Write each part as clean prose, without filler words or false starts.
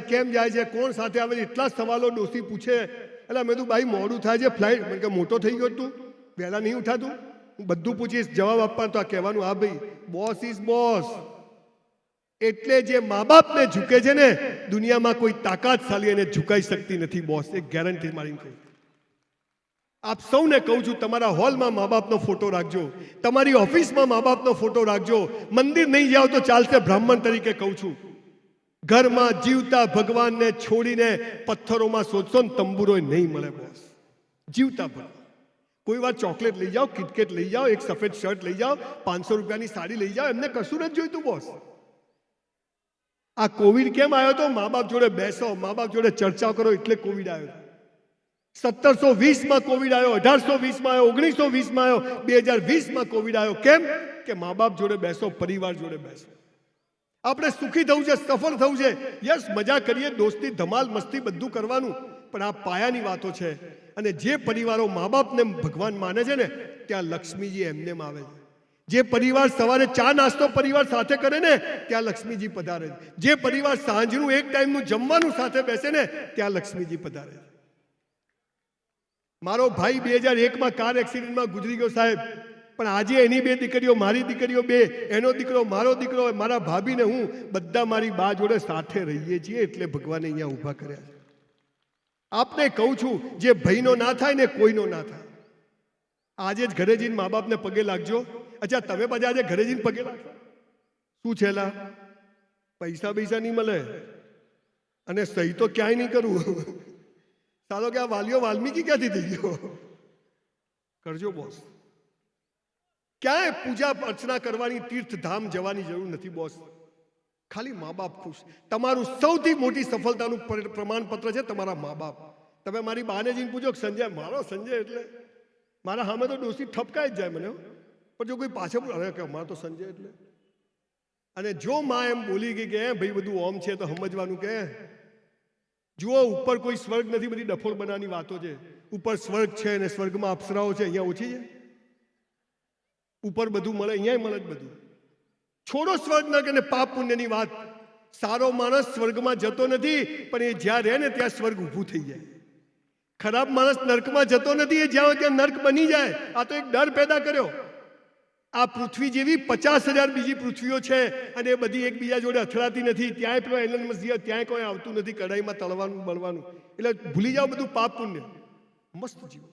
કેમ જાય છે, કોણ સાથે આવે છે, એટલા સવાલો ડોસી પૂછે. એટલે મેં તું ભાઈ મોડું થાય છે ફ્લાઇટ, મને કે મોટો થઈ ગયો તું, વહેલા નહીં ઉઠાતું, હું બધું પૂછીશ, જવાબ આપવાનું તો આ કહેવાનું હા ભાઈ બોસ ઇઝ બોસ. એટલે જે મા બાપને ઝૂકે છે ને, દુનિયામાં કોઈ તાકાતશાળી એને ઝુકાઈ શકતી નથી બોસ, એક ગેરંટી મારી કહું. આપ સૌને કહું છું, તમારા હોલમાં મા બાપનો ફોટો રાખજો, તમારી ઓફિસમાં મા બાપનો ફોટો રાખજો. મંદિર નહીં જાઓ તો ચાલશે, બ્રાહ્મણ તરીકે કહું છું. ઘરમાં જીવતા ભગવાનને છોડીને પથ્થરોમાં શોધશો ને તંબુરો નહીં મળે બોસ. જીવતા ભગવાન. કોઈ વાર ચોકલેટ લઈ જાઓ, કિટકેટ લઈ જાઓ, એક સફેદ શર્ટ લઈ જાઓ, 500 રૂપિયાની સાડી લઈ જાઓ, એમને કશું નથી જોઈતું બોસ. આ કોવિડ કેમ આવ્યો તો? મા બાપ જોડે બેસો, મા બાપ જોડે ચર્ચા કરો એટલે કોવિડ આવ્યો. 1720માં કોવિડ આવ્યો, 1820માં આવ્યો, 1920માં આવ્યો, 2020માં કોવિડ આવ્યો. કેમ? કે મા બાપ જોડે બેસો, પરિવાર જોડે બેસો. આપણે સુખી થવું છે, સફળ થવું છે. યસ, મજા કરીએ, દોસ્તી, ધમાલ, મસ્તી બધું કરવાનું, પણ આ પાયાની વાતો છે. અને જે પરિવારો મા બાપને ભગવાન માને છે ને, ત્યાં લક્ષ્મીજી એમને આવે છે. જે પરિવાર સવારે ચા નાસ્તો પરિવાર સાથે કરે ને, ત્યાં લક્ષ્મીજી પધારે છે. જે પરિવાર સાંજનું એક ટાઈમનું જમવાનું સાથે બેસે ને, ત્યાં લક્ષ્મીજી પધારે છે. મારો ભાઈ 2001માં કાર એક્સિડન્ટમાં ગુજરી ગયો સાહેબ, પણ આજે એની 2 દીકરીઓ, મારી દીકરીઓ 2, એનો દીકરો, મારો દીકરો, મારા ભાભી ને હું બધા મારી બા જોડે સાથે રહીએ છીએ. એટલે ભગવાને અહીંયા ઊભા કર્યા છે. આપને કહું છું, જે ભાઈનો ના થાય ને કોઈનો ના થાય. આજે જ ઘરે જઈને મા બાપને પગે લાગજો. અચ્છા, તમે પાછા આજે ઘરે જઈને પગે લાગજો, શું છેલા પૈસા નહીં મળે અને સહી તો ક્યાંય નહીં કરવું. સાલો કે આ વાલીઓ વાલ્મીકી ક્યાંથી થઈ ગયો? કરજો બોસ. ક્યાંય પૂજા અર્ચના કરવાની, તીર્થધામ જવાની જરૂર નથી બોસ. ખાલી મા બાપ ખુશ. તમારું સૌથી મોટી સફળતાનું પ્રમાણપત્ર છે તમારા મા બાપ. તમે મારી બાને જઈને પૂછો, સંજય, મારો સંજય એટલે મારા સામે તો ડોસી ઠપકાઈ જ જાય મને, પણ જો કોઈ પાછળ અરે કે અમારો તો સંજય એટલે. અને જો માં એમ બોલી ગઈ કે ભાઈ બધું ઓમ છે, તો સમજવાનું કે જુઓ, ઉપર કોઈ સ્વર્ગ નથી, બધી ડફોળ બનાવવાની વાતો છે. ઉપર સ્વર્ગ છે અને સ્વર્ગમાં અપ્સરાઓ છે, અહીંયા ઓછી છે. ઉપર બધું મળે, અહીંયા મળે જ બધું. છોડો સ્વર્ગ નરક અને પાપ પુણ્યની વાત. સારો માણસ સ્વર્ગમાં જતો નથી, પણ એ જ્યાં રહે ને ત્યાં સ્વર્ગ ઊભું થઈ જાય. ખરાબ માણસ નર્કમાં જતો નથી, એ જ્યાં ત્યાં નર્ક બની જાય. આ તો એક ડર પેદા કર્યો. આ પૃથ્વી જેવી 50,000 બીજી પૃથ્વીઓ છે, અને એ બધી એકબીજા જોડે અથડાતી નથી. ત્યાંય પેલો એલન મસ્ક, ત્યાંય કોઈ આવતું નથી કઢાઈમાં તળવાનું બળવાનું. એટલે ભૂલી જાઓ બધું પાપ પુણ્ય, મસ્ત જીવો.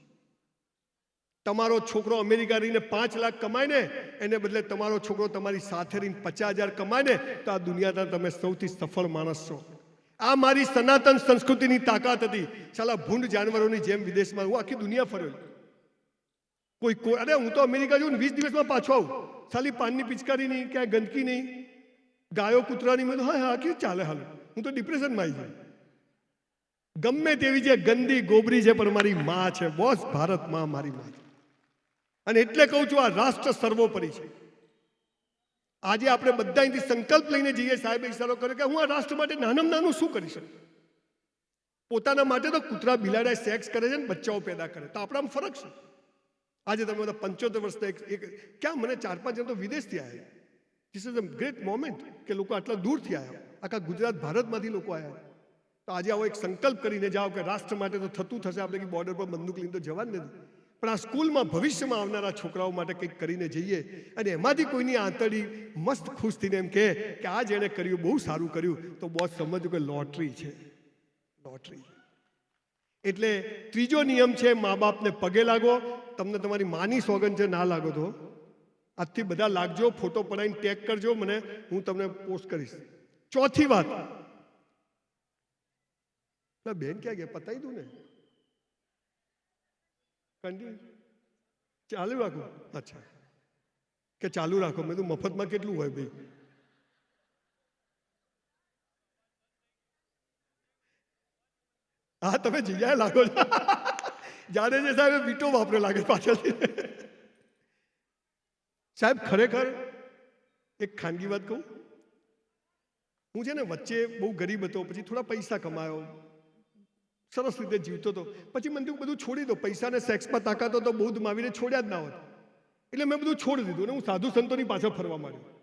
તમારો છોકરો અમેરિકા રહીને 5 લાખ કમાય ને, એને બદલે તમારો છોકરો તમારી સાથે રહીને 50,000 કમાય ને, તો આ દુનિયાના તમે સૌથી સફળ માણસ છો. આ મારી સનાતન સંસ્કૃતિની તાકાત હતી. ચાલા ભૂંડ જાનવરોની જેમ વિદેશમાં હું આખી દુનિયા ફર્યો. કોઈ અરે હું તો અમેરિકા જઉં ને 20 દિવસમાં પાછો આવું. સાલી પાનની પિચકારી નહીં, ક્યાંય ગંદકી નહીં, ગાયો કૂતરાની. મેં તો હા કેવું ચાલે હાલ, હું તો ડિપ્રેશનમાં આવી જાય. ગમે તેવી છે, ગંદી ગોબરી છે, પણ મારી માં છે બોસ. ભારત માં મારી માં. અને એટલે કહું છું, આ રાષ્ટ્ર સર્વોપરી છે. આજે આપણે બધા અહીંથી સંકલ્પ લઈને જઈએ. સાહેબે ઇશારો કર્યો કે હું આ રાષ્ટ્ર માટે નાનામાં નાનું શું કરી શકું. પોતાના માટે તો કૂતરા બિલાડા સેક્સ કરે છે ને બચ્ચાઓ પેદા કરે, તો આપણામાં ફરક છે. આજે તમે બધા 75 વર્ષના ક્યાં મને 4-5 જણ તો વિદેશથી આવ્યા. This is a great moment કે લોકો આટલા દૂરથી આવ્યા, આખા ગુજરાત ભારતમાંથી લોકો આવ્યા. તો આજે આવો એક સંકલ્પ કરીને જાઓ કે રાષ્ટ્ર માટે તો થતું થશે. આપણે બોર્ડર પર બંદૂક લઈને તો જવા જ નથી, પણ આ સ્કૂલમાં ભવિષ્યમાં આવનારા છોકરાઓ માટે કંઈક કરીને જઈએ. અને એમાંથી કોઈની આંતરડી મસ્ત ખુશ થઈને એમ કે આ જેણે કર્યું બહુ સારું કર્યું, તો બહુ સમજવું કે લોટરી છે, લોટરી. એટલે ત્રીજો નિયમ છે, મા બાપને પગે લાગો. તમને તમારી માની સોગંદ છે, ના લાગો તો આજથી બધા લાગજો. ફોટો પડાવીને ટેગ કરજો મને, હું તમને પોસ્ટ કરીશ. ચોથી વાત, બેન ક્યાં ગયા? પતાવી દઉં ને, કન્ટિન્યુ ચાલુ રાખો. અચ્છા, કે ચાલુ રાખો. મેં તો મફતમાં કેટલું હોય ભાઈ. હા, તમે જીયા લાગો છો. જાડેજા સાહેબે વીટો વાપર્યો લાગે પાછળથી. સાહેબ ખરેખર એક ખાનગી વાત કહું, હું છે ને વચ્ચે બહુ ગરીબ હતો, પછી થોડા પૈસા કમાયો, સરસ રીતે જીવતો હતો. પછી મને બધું છોડી દો. પૈસાને સેક્સમાં તાકાત તો બૌદ્ધ માવીને છોડ્યા જ ના હોત. એટલે મેં બધું છોડી દીધું અને હું સાધુ સંતોની પાછળ ફરવા માંડ્યો.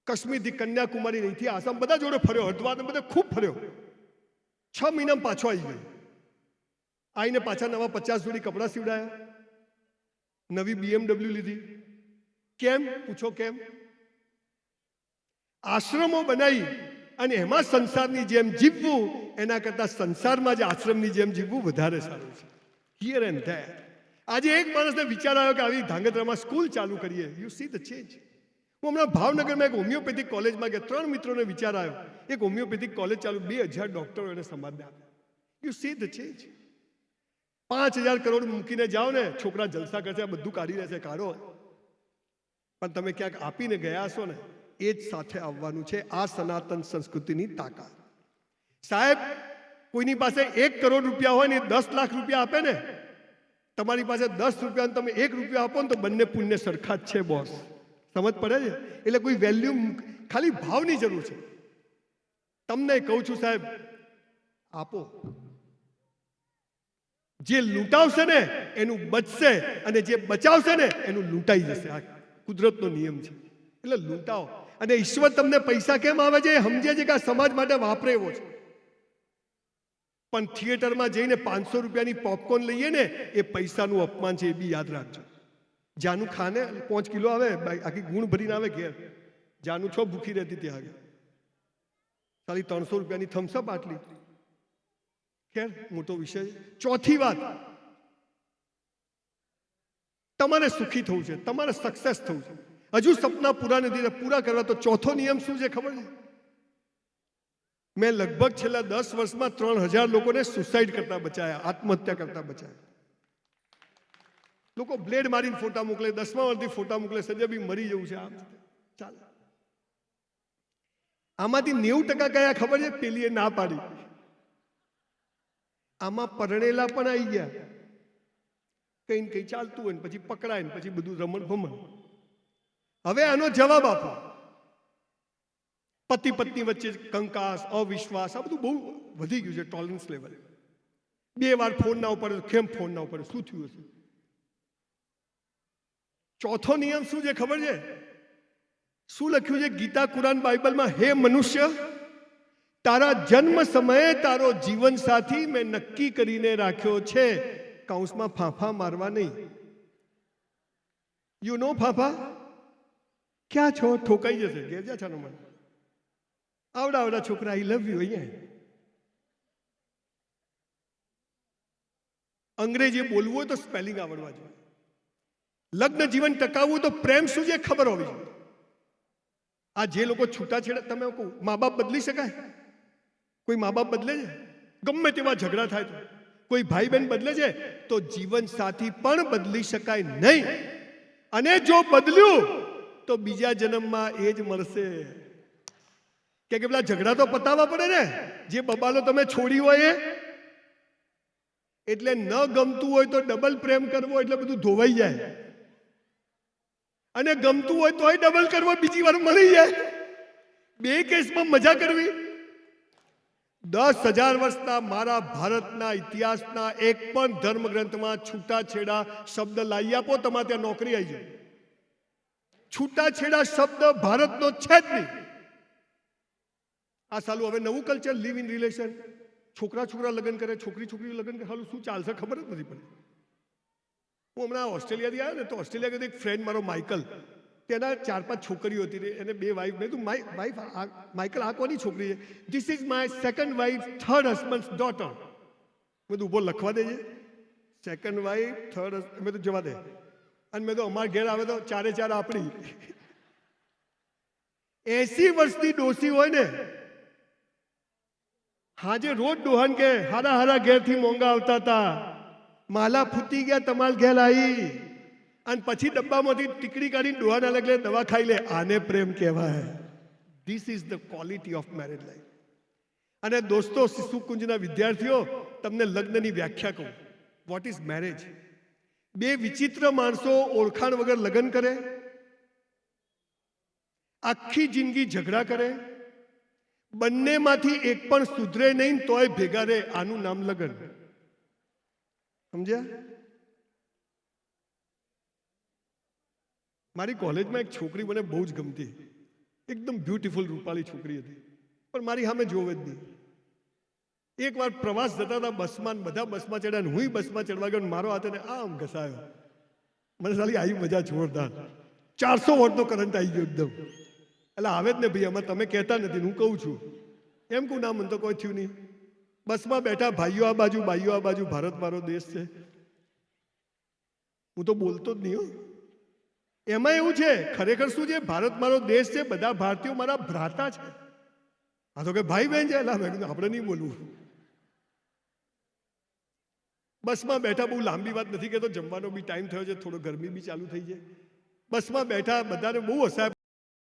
કાશ્મીરથી કન્યાકુમારી અહીંથી આસામ બધા જોડે ફર્યો, હરિદ્વાર ને બધે ખૂબ ફર્યો. 6 મહિનામાં પાછો આવી ગયો. આવીને પાછા નવા 50 જોડી કપડાં સીવડાયા, નવી BMW લીધી. કેમ? પૂછો કેમ? આશ્રમો બનાવી અને એમાં સંસારની જેમ જીવવું એના કરતા સંસારમાં જ આશ્રમની જેમ જીવવું વધારે સારું છે. Here and there. આજે એક માણસને વિચાર આવ્યો કે આવી ધાંગધ્રામાં સ્કૂલ ચાલુ કરીએ. You see the change. હું હમણાં ભાવનગરમાં એક હોમિયોપેથિક કોલેજમાં ગયા. 3 મિત્રોને વિચાર આવ્યો એક હોમિયોપેથિક કોલેજ ચાલુ, 2000 ડોક્ટરો એને સમાજને આપ્યા. You see the change. 5000 crore મૂકીને જાઓ ને, છોકરા જલસા કરશે, આ બધું કાઢી લેશે, કાઢો. પણ તમે ક્યાંક આપીને ગયા હશો ને, એ જ સાથે આવવાનું છે. આ સનાતન સંસ્કૃતિની તાકાત. સાહેબ, કોઈની પાસે 1 કરોડ રૂપિયા હોય ને 10 લાખ રૂપિયા આપે ને, તમારી પાસે 10 રૂપિયા તમે 1 રૂપિયા આપો ને તો બંને પુણ્ય સરખા જ છે બોસ. સમજ પડે છે? એટલે કોઈ વેલ્યુ, ખાલી ભાવની જરૂર છે. તમને કહું છું સાહેબ, આપો. જે લૂંટાવશે ને એનું બચશે, અને જે બચાવશે ને એનું લૂંટાઈ જશે. આ કુદરતનો નિયમ છે. એટલે લૂંટાવો. અને ઈશ્વર તમને પૈસા કેમ આવે છે એ સમજે છે કે આ સમાજ માટે વાપરે એવો છે. પણ થિયેટરમાં જઈને 500 રૂપિયાની પોપકોર્ન લઈએ ને, એ પૈસાનું અપમાન છે, એ બી યાદ રાખજો. જાનું ખાને 5 કિલો આવે, આખી ગુણ ભરીને આવે ઘેર. જાનું છો ભૂખી રહેતી ત્યાં આગળ, ખાલી 300 રૂપિયાની થમ્સઅપ આટલી. ખેર, મોટો વિષય. ચોથી વાત, તમારે સુખી થવું છે, તમારે સક્સેસ થવું છે. હજુ સપના પૂરા નથી, પૂરા કરવા તો ચોથો નિયમ શું છે ખબર છે? મેં લગભગ છેલ્લા 10 વર્ષમાં 3000 લોકોને સુસાઇડ કરતા બચાયા, આત્મહત્યા કરતા બચાયા. લોકો બ્લેડ મારીને ફોટા મોકલે, 10મા વર્ષથી ફોટા મોકલે, સજ્જાબી મરી જવું છે, આમ ચાલે. આમાંથી 90% કયા ખબર છે? પેલીએ ના પાડી. આમાં પરણેલા પણ આવી ગયા, કઈ ને કઈ ચાલતું હોય ને પછી પકડાય ને પછી બધું રમણ ભમણ. હવે આનો જવાબ આપો. પતિ પત્ની વચ્ચે કંકાસ, અવિશ્વાસ, આ બધું બહુ વધી ગયું છે ટોલરન્સ લેવલ. 2 વાર ફોન ના ઉપર, કેમ ફોન ના ઉપર, શું થયું હશે? ચોથો નિયમ શું છે ખબર છે? શું લખ્યું છે ગીતા, કુરાન, બાઇબલમાં? હે મનુષ્ય, તારા જન્મ સમયે તારો જીવન સાથી મેં નક્કી કરીને રાખ્યો છે. કૌંસમાં ફાંફા મારવા નહીં. યુ નો ફાંફા? ક્યાં છો? ઠોકાઈ જશે. ઘેર જા છાનો મને. આવડા છોકરા આઈ લવ યુ અહીંયા. અંગ્રેજી બોલવું હોય તો સ્પેલિંગ આવડવા જોઈએ. લગ્ન જીવન ટકાવવું તો પ્રેમ શું છે ખબર હોવી જોઈએ. આ જે લોકો છૂટાછેડા, તમે કહો મા બાપ બદલી શકાય? કોઈ મા બાપ બદલે છે? ગમે તેવા ઝઘડા થાય તો. કોઈ ભાઈ બહેન બદલે છે? તો જીવન સાથી પણ બદલી શકાય નહીં. અને જો બદલ્યું તો બીજા જન્મમાં એ જ મળશે. કે પેલા ઝઘડા તો પતાવવા પડે ને. જે બબાલો તમે છોડી હોય એટલે ન ગમતું હોય તો ડબલ પ્રેમ કરવો, એટલે બધું ધોવાઈ જાય. અને ગમતું હોય તોય ડબલ કરવો, બીજી વાર મળી જાય. 2 કેસમાં મજા કરવી. 10,000 વર્ષના મારા ભારતના ઇતિહાસના એક પણ ધર્મગ્રંથમાં છૂટાછેડા શબ્દ લાવી આપો, તમારે ત્યાં નોકરી આવી જાય. છૂટાછેડા શબ્દ ભારતનો છે જ નહીં. આ સાલું હવે નવું કલ્ચર, લિવ ઇન રિલેશન. છોકરા લગ્ન કરે, છોકરી લગ્ન કરે. હાલું શું ચાલશે ખબર જ નથી પડતી. હું હમણાં ઓસ્ટ્રેલિયાથી આવ્યો ને, તો ઓસ્ટ્રેલિયા એક ફ્રેન્ડ મારો માઇકલ, તેના 4-5 છોકરીઓ હતી, એને 2 વાઈફ. મેં તું વાઈફ માઇકલ આ કોની છોકરી છે? This is my second wife, third husband's daughter. મેં તો ઉભો લખવા દેજે, સેકન્ડ વાઈફ, થર્ડ. મેં તો જવા દે. અને મેં તો અમારા ઘેર આવે તો 4 આપણી. 80 વર્ષની ડોસી હોય ને, હાજે રોજ ડોહાન કે હારા ઘેરથી મોંઘા આવતા હતા, માલા ફૂટી ગયા, તમાલ ઘેર આવી. અને પછી ડબ્બામાંથી ટીકડી કાઢીને ડોહાના લગલે દવા ખાઈ લે. આને પ્રેમ કહેવાય. This is the quality of marriage life. અને દોસ્તો, શિશુકુંજના વિદ્યાર્થીઓ, તમને લગ્નની વ્યાખ્યા કહું. What is marriage? 2 વિચિત્ર માણસો ઓળખાણ વગર લગ્ન કરે, આખી જિંદગી ઝઘડા કરે, બંનેમાંથી એક પણ સુધરે નહીં તોય ભેગા રહે. આનું નામ લગ્ન. સમજ્યા? મારી કોલેજમાં એક છોકરી મને બહુ જ ગમતી. એકદમ બ્યુટીફુલ રૂપાળી છોકરી હતી, પણ મારી સામે જોવે જ નહીં. એકવાર પ્રવાસ જતા હતા બસમાં, બધા બસમાં ચડ્યા ને હું બસમાં ચડવા ગયો ને મારો હાથ એને આમ ઘસાયો. મને સાલી આવી મજા જોરદાર, 400 વોટનો કરંટ આવી ગયો એકદમ. એટલે આવે જ ને ભાઈ, આમાં તમે કહેતા નથી, હું કહું છું એમ કહું ના, મને તો કોઈ થયું નહીં. બસમાં બેઠા ભાઈઓ આ બાજુ, ભાઈઓ આ બાજુ, ભારત મારો દેશ છે. હું તો બોલતો જ નહીં હો. એમાં એવું છે, ખરેખર શું છે, ભારત મારો દેશ છે, બધા ભારતીયો મારા ભ્રાતા છે. આ તો કે ભાઈ બહેન છે, એટલે મેં કીધું આપણે નહીં બોલવું. બસમાં બેઠા, બહુ લાંબી વાત નથી કહેતો, જમવાનો બી ટાઈમ થયો છે, થોડો ગરમી બી ચાલુ થઈ છે. બસમાં બેઠા, બધાને બહુ હસાય.